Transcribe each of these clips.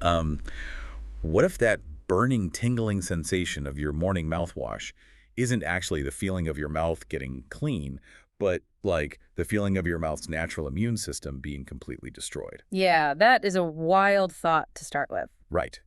Um, what if that burning, tingling sensation of your morning mouthwash isn't actually the feeling of your mouth getting clean, but like the feeling of your mouth's natural immune system being completely destroyed? Yeah, that is a wild thought to start with. Right.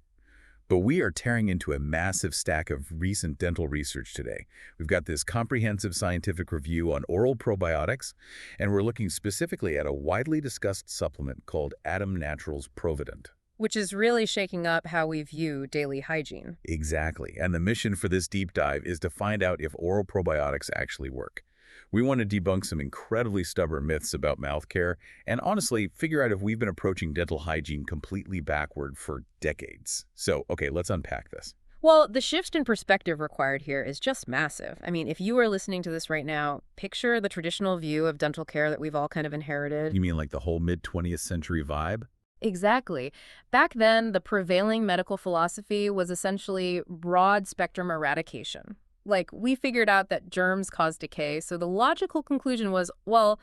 But we are tearing into a massive stack of recent dental research today. We've got this comprehensive scientific review on oral probiotics, and we're looking specifically at a widely discussed supplement called Adem Naturals ProvaDent. Which is really shaking up how we view daily hygiene. Exactly. And the mission for this deep dive is to find out if oral probiotics actually work. We want to debunk some incredibly stubborn myths about mouth care and honestly figure out if we've been approaching dental hygiene completely backward for decades. So, okay, let's unpack this. Well, the shift in perspective required here is just massive. I mean, if you are listening to this right now, picture the traditional view of dental care that we've all kind of inherited. You mean like the whole mid-20th century vibe? Exactly. Back then, the prevailing medical philosophy was essentially broad spectrum eradication. Like, we figured out that germs cause decay, so the logical conclusion was, well,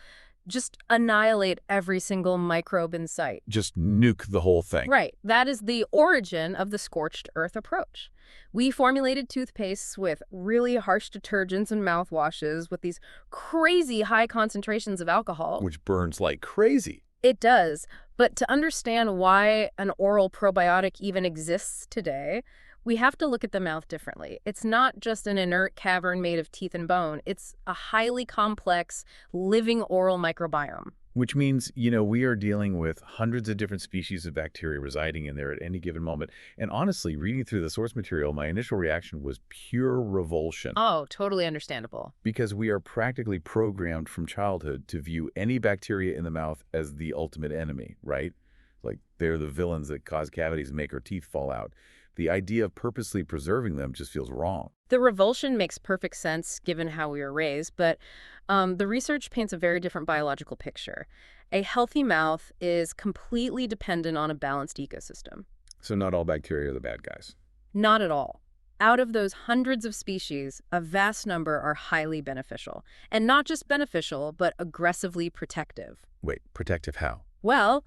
just annihilate every single microbe in sight. Just nuke the whole thing. Right. That is the origin of the scorched earth approach. We formulated toothpastes with really harsh detergents and mouthwashes with these crazy high concentrations of alcohol. Which burns like crazy. It does. But to understand why an oral probiotic even exists today, we have to look at the mouth differently. It's not just an inert cavern made of teeth and bone. It's a highly complex, living oral microbiome. Which means, we are dealing with hundreds of different species of bacteria residing in there at any given moment. And honestly, reading through the source material, my initial reaction was pure revulsion. Oh, totally understandable. Because we are practically programmed from childhood to view any bacteria in the mouth as the ultimate enemy, right? Like they're the villains that cause cavities and make our teeth fall out. The idea of purposely preserving them just feels wrong. The revulsion makes perfect sense given how we were raised, but the research paints a very different biological picture. A healthy mouth is completely dependent on a balanced ecosystem. So not all bacteria are the bad guys. Not at all. Out of those hundreds of species, a vast number are highly beneficial. And not just beneficial, but aggressively protective. Wait, protective how? Well,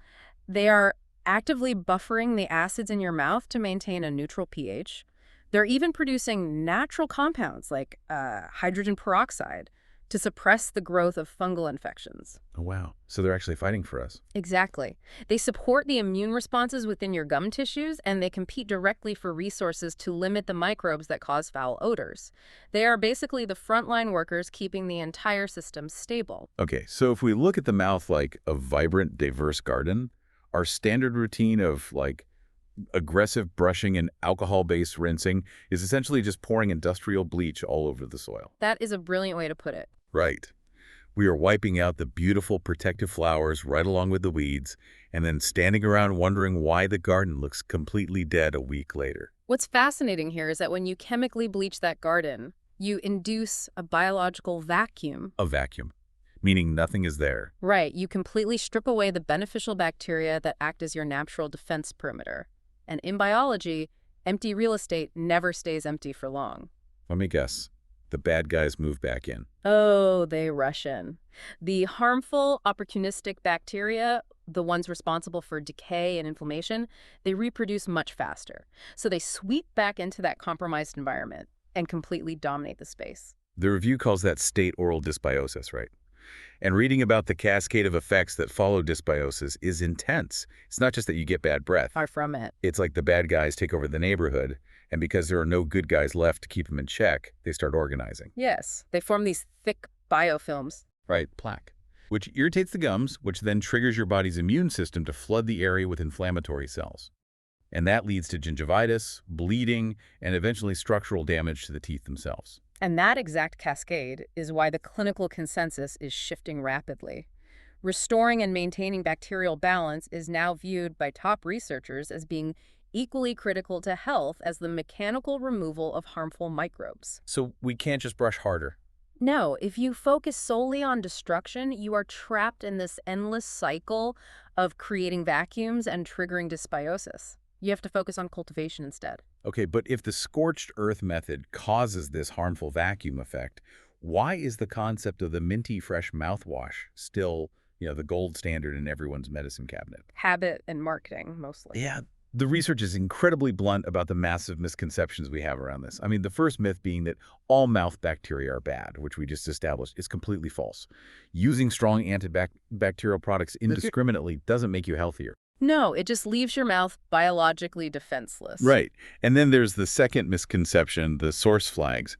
they are actively buffering the acids in your mouth to maintain a neutral pH. They're even producing natural compounds like hydrogen peroxide to suppress the growth of fungal infections. Oh, wow. So they're actually fighting for us. Exactly. They support the immune responses within your gum tissues, and they compete directly for resources to limit the microbes that cause foul odors. They are basically the frontline workers keeping the entire system stable. Okay, so if we look at the mouth like a vibrant, diverse garden, our standard routine of aggressive brushing and alcohol-based rinsing is essentially just pouring industrial bleach all over the soil. That is a brilliant way to put it. Right. We are wiping out the beautiful protective flowers right along with the weeds, and then standing around wondering why the garden looks completely dead a week later. What's fascinating here is that when you chemically bleach that garden, you induce a biological vacuum. A vacuum, meaning nothing is there. Right. You completely strip away the beneficial bacteria that act as your natural defense perimeter. And in biology, empty real estate never stays empty for long. Let me guess. The bad guys move back in. Oh, they rush in. The harmful, opportunistic bacteria, the ones responsible for decay and inflammation, they reproduce much faster. So they sweep back into that compromised environment and completely dominate the space. The review calls that state oral dysbiosis, right? And reading about the cascade of effects that follow dysbiosis is intense. It's not just that you get bad breath. Far from it. It's like the bad guys take over the neighborhood, and because there are no good guys left to keep them in check, they start organizing. Yes, they form these thick biofilms. Right, plaque. Which irritates the gums, which then triggers your body's immune system to flood the area with inflammatory cells. And that leads to gingivitis, bleeding, and eventually structural damage to the teeth themselves. And that exact cascade is why the clinical consensus is shifting rapidly. Restoring and maintaining bacterial balance is now viewed by top researchers as being equally critical to health as the mechanical removal of harmful microbes. So we can't just brush harder. No, if you focus solely on destruction, you are trapped in this endless cycle of creating vacuums and triggering dysbiosis. You have to focus on cultivation instead. Okay, but if the scorched earth method causes this harmful vacuum effect, why is the concept of the minty fresh mouthwash still, the gold standard in everyone's medicine cabinet? Habit and marketing, mostly. Yeah, The research is incredibly blunt about the massive misconceptions we have around this. I mean, the first myth being that all mouth bacteria are bad, which we just established, is completely false. Using strong antibacterial products indiscriminately doesn't make you healthier. No, it just leaves your mouth biologically defenseless. Right. And then there's the second misconception, the source flags.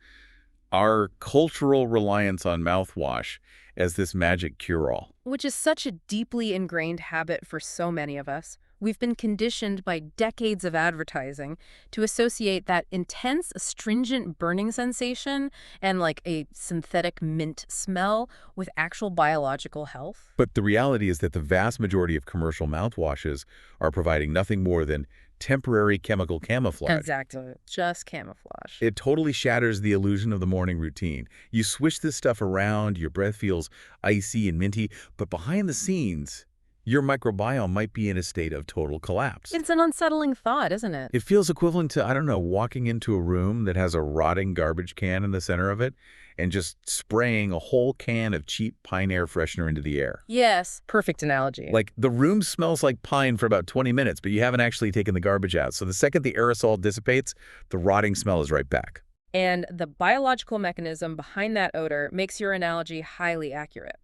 Our cultural reliance on mouthwash as this magic cure-all. Which is such a deeply ingrained habit for so many of us. We've been conditioned by decades of advertising to associate that intense, astringent burning sensation and like a synthetic mint smell with actual biological health. But the reality is that the vast majority of commercial mouthwashes are providing nothing more than temporary chemical camouflage. Exactly. Just camouflage. It totally shatters the illusion of the morning routine. You swish this stuff around, your breath feels icy and minty, but behind the scenes, your microbiome might be in a state of total collapse. It's an unsettling thought, isn't it? It feels equivalent to, I don't know, walking into a room that has a rotting garbage can in the center of it and just spraying a whole can of cheap pine air freshener into the air. Yes, perfect analogy. Like, the room smells like pine for about 20 minutes, but you haven't actually taken the garbage out. So the second the aerosol dissipates, the rotting smell is right back. And the biological mechanism behind that odor makes your analogy highly accurate.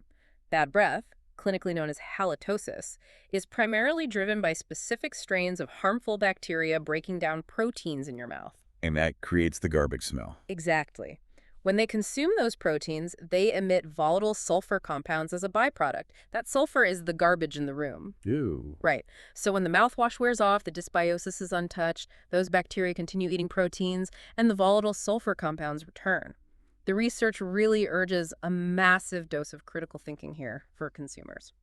Bad breath, clinically known as halitosis, is primarily driven by specific strains of harmful bacteria breaking down proteins in your mouth. And that creates the garbage smell. Exactly. When they consume those proteins, they emit volatile sulfur compounds as a byproduct. That sulfur is the garbage in the room. Ew. Right. So when the mouthwash wears off, the dysbiosis is untouched, those bacteria continue eating proteins, and the volatile sulfur compounds return. The research really urges a massive dose of critical thinking here for consumers.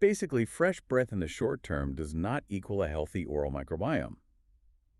Basically, fresh breath in the short term does not equal a healthy oral microbiome.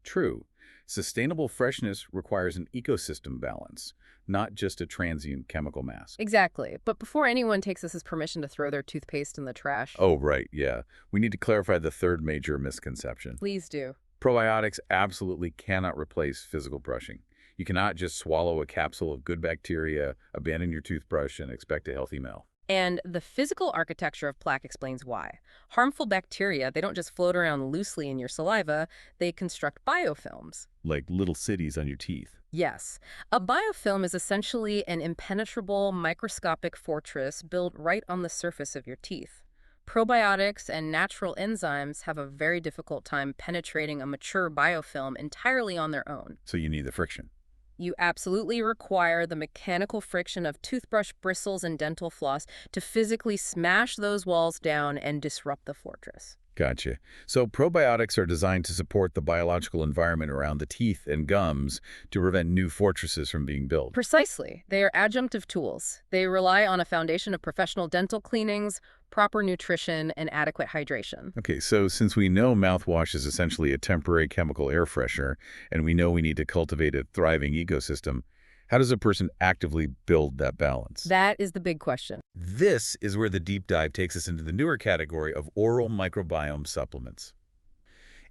True, sustainable freshness requires an ecosystem balance, not just a transient chemical mask. Exactly. But before anyone takes this as permission to throw their toothpaste in the trash. Oh, right, yeah. We need to clarify the third major misconception. Please do. Probiotics absolutely cannot replace physical brushing. You cannot just swallow a capsule of good bacteria, abandon your toothbrush, and expect a healthy mouth. And the physical architecture of plaque explains why. Harmful bacteria, they don't just float around loosely in your saliva, they construct biofilms. Like little cities on your teeth. Yes. A biofilm is essentially an impenetrable microscopic fortress built right on the surface of your teeth. Probiotics and natural enzymes have a very difficult time penetrating a mature biofilm entirely on their own. So you need the friction. You absolutely require the mechanical friction of toothbrush bristles and dental floss to physically smash those walls down and disrupt the fortress. Gotcha. So probiotics are designed to support the biological environment around the teeth and gums to prevent new fortresses from being built. Precisely. They are adjunctive tools. They rely on a foundation of professional dental cleanings, proper nutrition, and adequate hydration. Okay, so since we know mouthwash is essentially a temporary chemical air freshener, and we know we need to cultivate a thriving ecosystem, how does a person actively build that balance? That is the big question. This is where the deep dive takes us into the newer category of oral microbiome supplements.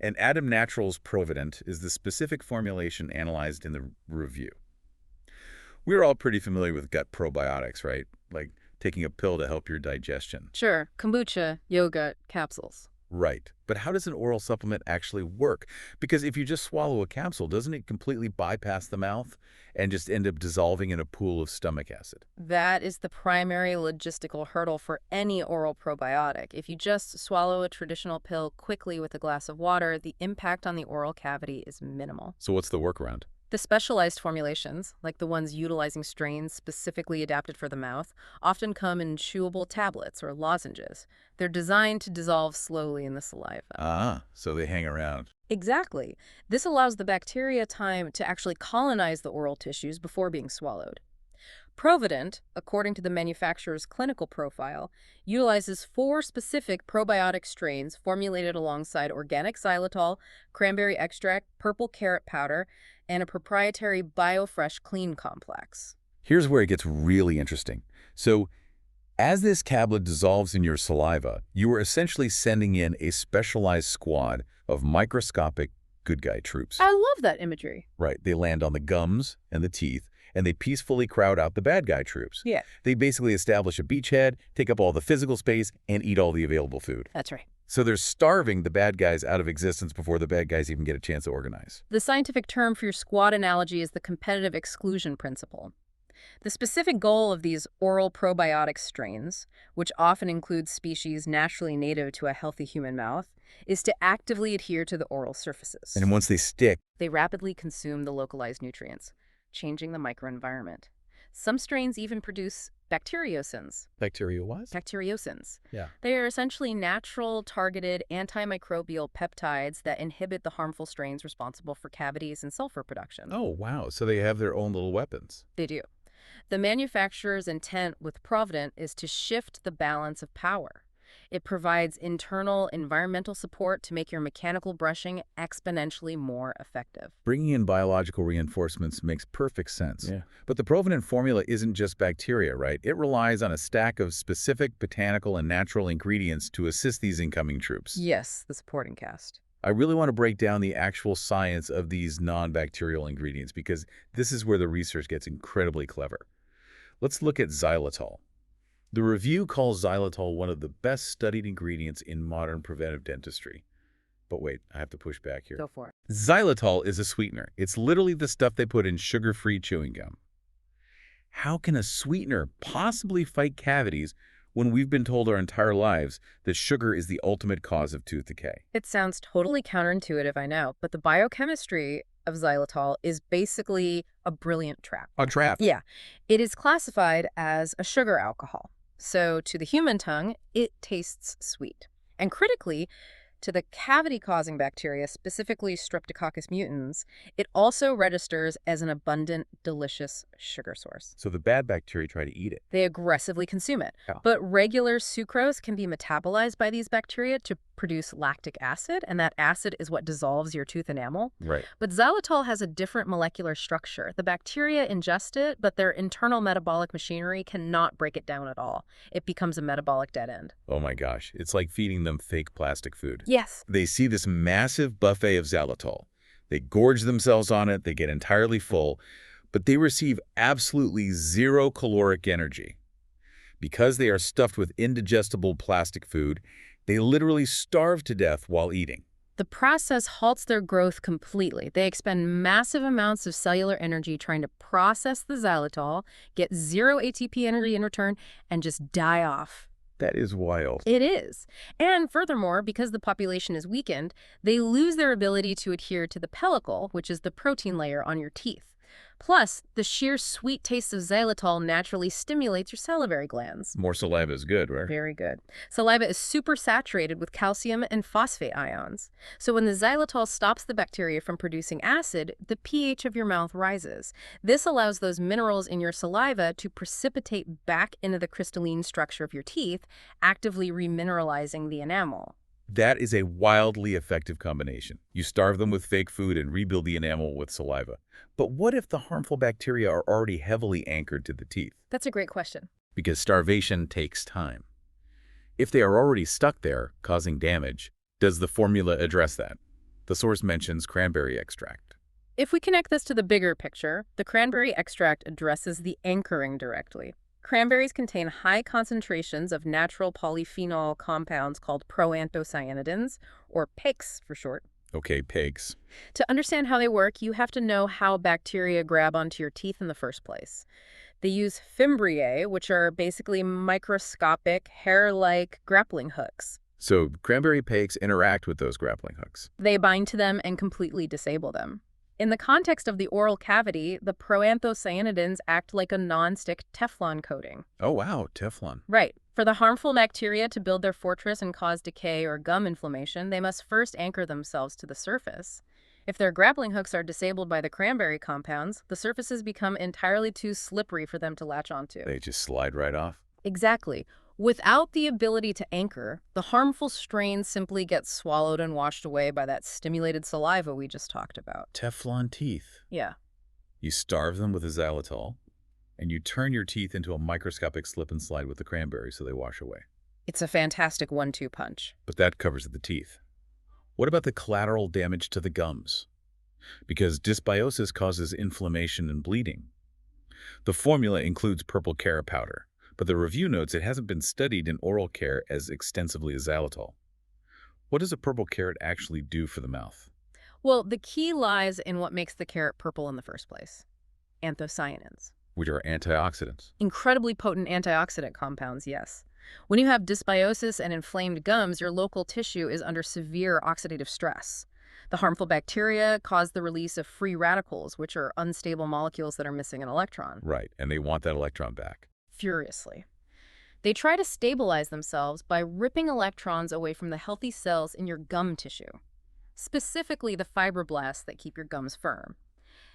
And Adem Naturals ProvaDent is the specific formulation analyzed in the review. We're all pretty familiar with gut probiotics, right? Like taking a pill to help your digestion. Sure, kombucha, yogurt, capsules. Right. But how does an oral supplement actually work? Because if you just swallow a capsule, doesn't it completely bypass the mouth and just end up dissolving in a pool of stomach acid? That is the primary logistical hurdle for any oral probiotic. If you just swallow a traditional pill quickly with a glass of water, the impact on the oral cavity is minimal. So what's the workaround? The specialized formulations, like the ones utilizing strains specifically adapted for the mouth, often come in chewable tablets or lozenges. They're designed to dissolve slowly in the saliva. Ah, so they hang around. Exactly. This allows the bacteria time to actually colonize the oral tissues before being swallowed. ProvaDent, according to the manufacturer's clinical profile, utilizes 4 specific probiotic strains formulated alongside organic xylitol, cranberry extract, purple carrot powder, and a proprietary BioFresh Clean complex. Here's where it gets really interesting. So, as this tablet dissolves in your saliva, you are essentially sending in a specialized squad of microscopic good guy troops. I love that imagery. Right. They land on the gums and the teeth, and they peacefully crowd out the bad guy troops. Yeah. They basically establish a beachhead, take up all the physical space, and eat all the available food. That's right. So they're starving the bad guys out of existence before the bad guys even get a chance to organize. The scientific term for your squad analogy is the competitive exclusion principle. The specific goal of these oral probiotic strains, which often includes species naturally native to a healthy human mouth, is to actively adhere to the oral surfaces. And once they stick, They rapidly consume the localized nutrients, changing the microenvironment. Some strains even produce bacteriocins. bacteria was? Bacteriocins. Yeah. They are essentially natural, targeted antimicrobial peptides that inhibit the harmful strains responsible for cavities and sulfur production. Oh, wow. So they have their own little weapons. They do. The manufacturer's intent with ProvaDent is to shift the balance of power. It provides internal environmental support to make your mechanical brushing exponentially more effective. Bringing in biological reinforcements makes perfect sense. Yeah. But the ProvaDent formula isn't just bacteria, right? It relies on a stack of specific botanical and natural ingredients to assist these incoming troops. Yes, the supporting cast. I really want to break down the actual science of these non-bacterial ingredients because this is where the research gets incredibly clever. Let's look at xylitol. The review calls xylitol one of the best studied ingredients in modern preventive dentistry. But wait, I have to push back here. Go for it. Xylitol is a sweetener. It's literally the stuff they put in sugar-free chewing gum. How can a sweetener possibly fight cavities when we've been told our entire lives that sugar is the ultimate cause of tooth decay? It sounds totally counterintuitive, I know, but the biochemistry of xylitol is basically a brilliant trap. A trap. Yeah, it is classified as a sugar alcohol. So to the human tongue, it tastes sweet. And critically, to the cavity-causing bacteria, specifically Streptococcus mutans, it also registers as an abundant, delicious sugar source. So the bad bacteria try to eat it. They aggressively consume it. Yeah. But regular sucrose can be metabolized by these bacteria to produce lactic acid, and that acid is what dissolves your tooth enamel. Right. But xylitol has a different molecular structure. The bacteria ingest it, but their internal metabolic machinery cannot break it down at all. It becomes a metabolic dead end. Oh my gosh, it's like feeding them fake plastic food. Yes. They see this massive buffet of xylitol. They gorge themselves on it, they get entirely full, but they receive absolutely zero caloric energy. Because they are stuffed with indigestible plastic food, they literally starve to death while eating. The process halts their growth completely. They expend massive amounts of cellular energy trying to process the xylitol, get zero ATP energy in return, and just die off. That is wild. It is. And furthermore, because the population is weakened, they lose their ability to adhere to the pellicle, which is the protein layer on your teeth. Plus, the sheer sweet taste of xylitol naturally stimulates your salivary glands. More saliva is good, right? Very good. Saliva is super saturated with calcium and phosphate ions. So when the xylitol stops the bacteria from producing acid, the pH of your mouth rises. This allows those minerals in your saliva to precipitate back into the crystalline structure of your teeth, actively remineralizing the enamel. That is a wildly effective combination. You starve them with fake food and rebuild the enamel with saliva. But what if the harmful bacteria are already heavily anchored to the teeth? That's a great question. Because starvation takes time. If they are already stuck there, causing damage, does the formula address that? The source mentions cranberry extract. If we connect this to the bigger picture, the cranberry extract addresses the anchoring directly. Cranberries contain high concentrations of natural polyphenol compounds called proanthocyanidins, or PACs for short. Okay, pigs. To understand how they work, you have to know how bacteria grab onto your teeth in the first place. They use fimbriae, which are basically microscopic, hair-like grappling hooks. So cranberry pigs interact with those grappling hooks. They bind to them and completely disable them. In the context of the oral cavity, the proanthocyanidins act like a non-stick Teflon coating. Oh wow, Teflon. Right. For the harmful bacteria to build their fortress and cause decay or gum inflammation, they must first anchor themselves to the surface. If their grappling hooks are disabled by the cranberry compounds, the surfaces become entirely too slippery for them to latch onto. They just slide right off. Exactly. Without the ability to anchor, the harmful strains simply get swallowed and washed away by that stimulated saliva we just talked about. Teflon teeth. Yeah. You starve them with the xylitol, and you turn your teeth into a microscopic slip and slide with the cranberry so they wash away. It's a fantastic 1-2 punch. But that covers the teeth. What about the collateral damage to the gums? Because dysbiosis causes inflammation and bleeding. The formula includes purple cara powder, but the review notes it hasn't been studied in oral care as extensively as xylitol. What does a purple carrot actually do for the mouth? Well, the key lies in what makes the carrot purple in the first place: anthocyanins. Which are antioxidants. Incredibly potent antioxidant compounds, yes. When you have dysbiosis and inflamed gums, your local tissue is under severe oxidative stress. The harmful bacteria cause the release of free radicals, which are unstable molecules that are missing an electron, Right, and they want that electron back. furiously. They try to stabilize themselves by ripping electrons away from the healthy cells in your gum tissue, specifically the fibroblasts that keep your gums firm.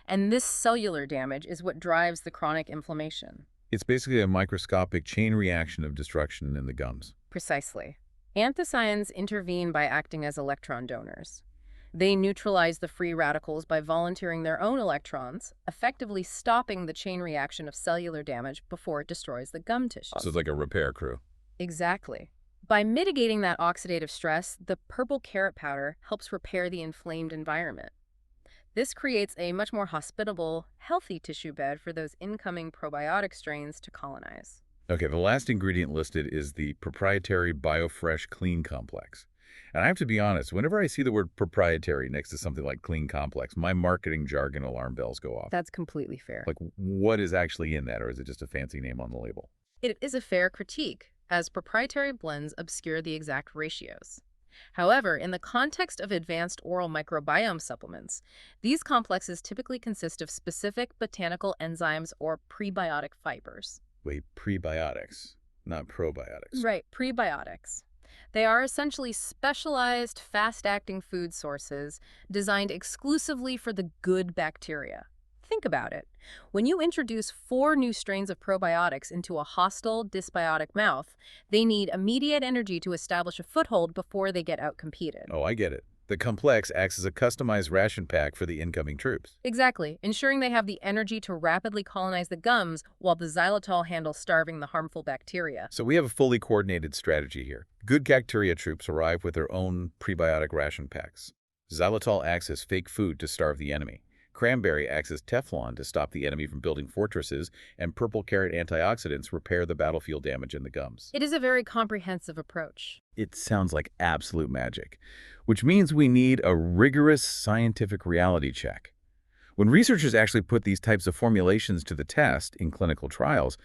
And this cellular damage is what drives the chronic inflammation. It's basically a microscopic chain reaction of destruction in the gums. Precisely. Anthocyanins intervene by acting as electron donors. They neutralize the free radicals by volunteering their own electrons, effectively stopping the chain reaction of cellular damage before it destroys the gum tissue. So it's like a repair crew. Exactly. By mitigating that oxidative stress, the purple carrot powder helps repair the inflamed environment. This creates a much more hospitable, healthy tissue bed for those incoming probiotic strains to colonize. Okay, the last ingredient listed is the proprietary BioFresh Clean Complex. And I have to be honest, whenever I see the word proprietary next to something like Clean Complex, my marketing jargon alarm bells go off. That's completely fair. Like, what is actually in that, or is it just a fancy name on the label? It is a fair critique, as proprietary blends obscure the exact ratios. However, in the context of advanced oral microbiome supplements, these complexes typically consist of specific botanical enzymes or prebiotic fibers. Wait, prebiotics, not probiotics. Right, prebiotics. They are essentially specialized, fast-acting food sources designed exclusively for the good bacteria. Think about it. When you introduce 4 new strains of probiotics into a hostile, dysbiotic mouth, they need immediate energy to establish a foothold before they get outcompeted. Oh, I get it. The complex acts as a customized ration pack for the incoming troops. Exactly, ensuring they have the energy to rapidly colonize the gums while the xylitol handles starving the harmful bacteria. So we have a fully coordinated strategy here. Good bacteria troops arrive with their own prebiotic ration packs. Xylitol acts as fake food to starve the enemy. Cranberry acts as Teflon to stop the enemy from building fortresses, and purple carrot antioxidants repair the battlefield damage in the gums. It is a very comprehensive approach. It sounds like absolute magic, which means we need a rigorous scientific reality check. When researchers actually put these types of formulations to the test in clinical trials,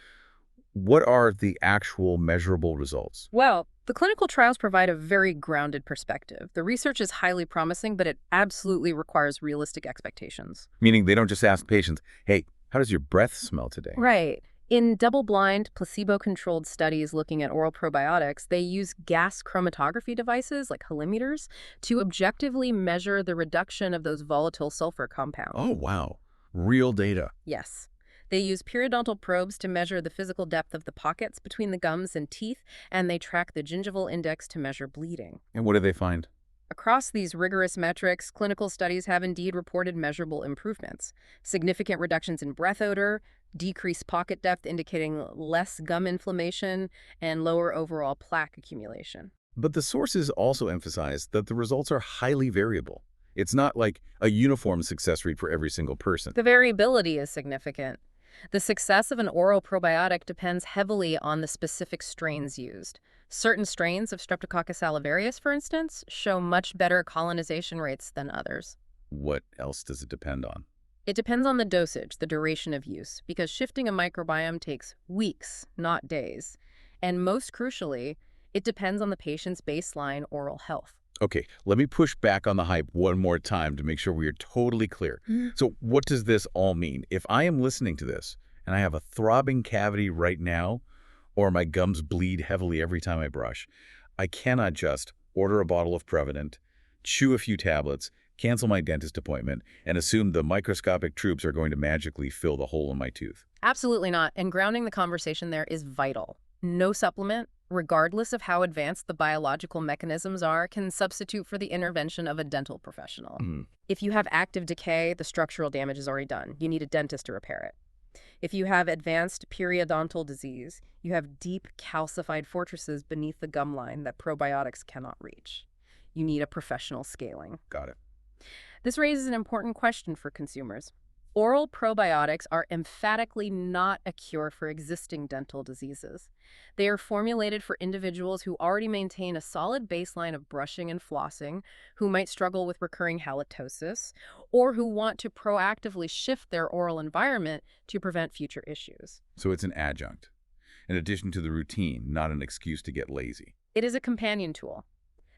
what are the actual measurable results? Well, the clinical trials provide a very grounded perspective. The research is highly promising, but it absolutely requires realistic expectations. Meaning they don't just ask patients, hey, how does your breath smell today? Right. In double-blind, placebo-controlled studies looking at oral probiotics, they use gas chromatography devices, like halimeters, to objectively measure the reduction of those volatile sulfur compounds. Oh, wow. Real data. Yes. They use periodontal probes to measure the physical depth of the pockets between the gums and teeth, and they track the gingival index to measure bleeding. And what do they find? Across these rigorous metrics, clinical studies have indeed reported measurable improvements. Significant reductions in breath odor, decreased pocket depth indicating less gum inflammation, and lower overall plaque accumulation. But the sources also emphasize that the results are highly variable. It's not like a uniform success rate for every single person. The variability is significant. The success of an oral probiotic depends heavily on the specific strains used. Certain strains of Streptococcus salivarius, for instance, show much better colonization rates than others. What else does it depend on? It depends on the dosage, the duration of use, because shifting a microbiome takes weeks, not days. And most crucially, it depends on the patient's baseline oral health. Okay, let me push back on the hype one more time to make sure we are totally clear. So what does this all mean? If I am listening to this and I have a throbbing cavity right now, or my gums bleed heavily every time I brush, I cannot just order a bottle of ProvaDent, chew a few tablets, cancel my dentist appointment, and assume the microscopic troops are going to magically fill the hole in my tooth. Absolutely not. And grounding the conversation there is vital. No supplement, regardless of how advanced the biological mechanisms are, can substitute for the intervention of a dental professional. If you have active decay, the structural damage is already done. You need a dentist to repair it. If you have advanced periodontal disease, you have deep calcified fortresses beneath the gum line that probiotics cannot reach. You need a professional scaling. Got it. This raises an important question for consumers. Oral probiotics are emphatically not a cure for existing dental diseases. They are formulated for individuals who already maintain a solid baseline of brushing and flossing, who might struggle with recurring halitosis, or who want to proactively shift their oral environment to prevent future issues. So it's an adjunct, in addition to the routine, not an excuse to get lazy. It is a companion tool.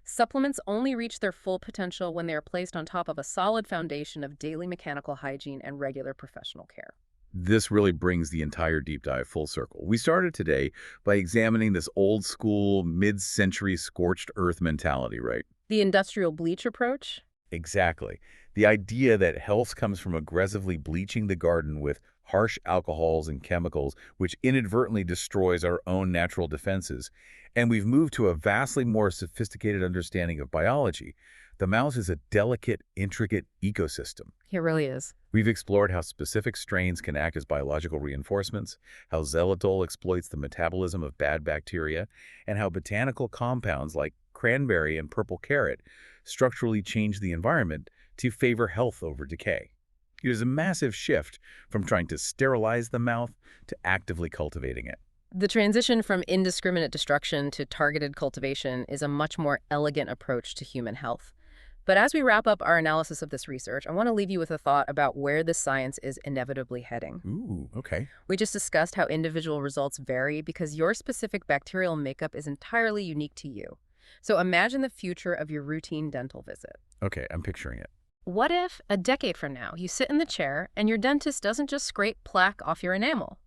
Supplements only reach their full potential when they are placed on top of a solid foundation of daily mechanical hygiene and regular professional care. This really brings the entire deep dive full circle. We started today by examining this old school, mid-century scorched earth mentality, right? The industrial bleach approach? Exactly. The idea that health comes from aggressively bleaching the garden with harsh alcohols and chemicals, which inadvertently destroys our own natural defenses. And we've moved to a vastly more sophisticated understanding of biology. The mouth is a delicate, intricate ecosystem. It really is. We've explored how specific strains can act as biological reinforcements, how xylitol exploits the metabolism of bad bacteria, and how botanical compounds like cranberry and purple carrot structurally change the environment to favor health over decay. It is a massive shift from trying to sterilize the mouth to actively cultivating it. The transition from indiscriminate destruction to targeted cultivation is a much more elegant approach to human health. But as we wrap up our analysis of this research, I want to leave you with a thought about where this science is inevitably heading. Ooh, okay. We just discussed how individual results vary because your specific bacterial makeup is entirely unique to you. So imagine the future of your routine dental visit. Okay, I'm picturing it. What if, a decade from now, you sit in the chair and your dentist doesn't just scrape plaque off your enamel?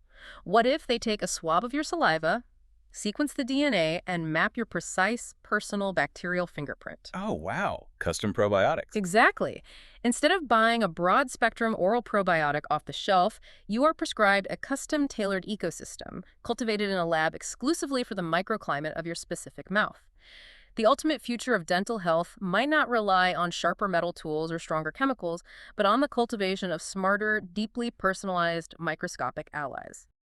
What if they take a swab of your saliva, sequence the DNA, and map your precise personal bacterial fingerprint? Oh, wow. Custom probiotics. Exactly. Instead of buying a broad-spectrum oral probiotic off the shelf, you are prescribed a custom-tailored ecosystem cultivated in a lab exclusively for the microclimate of your specific mouth. The ultimate future of dental health might not rely on sharper metal tools or stronger chemicals, but on the cultivation of smarter, deeply personalized microscopic allies.